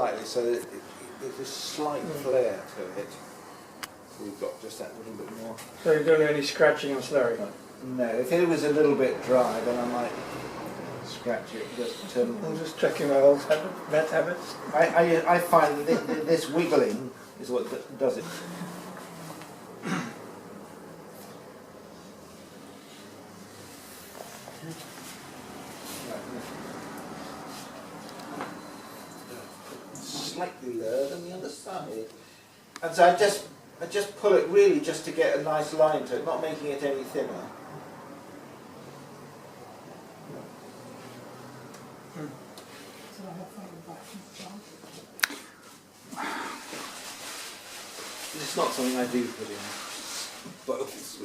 slightly so that there's a slight flare to it. So we've got just that little bit more. So you don't do any scratching on slurry? No, if it was a little bit dry, then I might scratch it. Just, I'm just checking my old vet habits. I find that this wiggling is what does it. Slightly lower than the other side, and so I just pull it really just to get a nice line to it, not making it any thinner. It's not something I do put in bowls.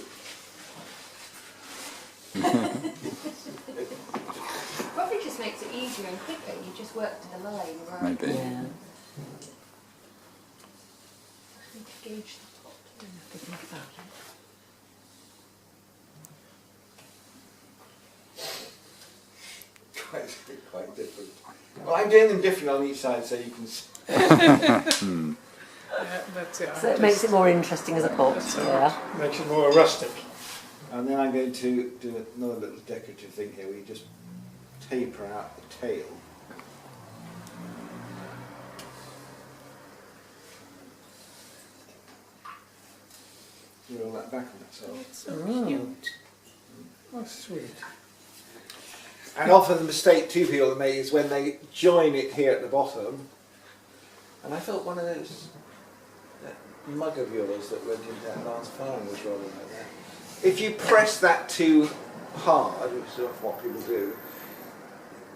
Probably just makes it easier and quicker. You just work to the line, right? Maybe. Yeah. I need to gauge the pot. I don't have to think about it. Quite different. Well, I'm doing them different on each side so you can see. Yeah, that's it. So it makes it more interesting as a pot. Yeah. Makes it more rustic. And then I'm going to do another little decorative thing here where you just taper out the tail. Roll that back on itself. So cute. Oh, sweet. And often the mistake two people make is when they join it here at the bottom. And I felt one of those that mug of yours that went into that last fire was rather like that. If you press that too hard, which is often what people do,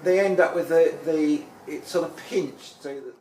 they end up with it's sort of pinched so that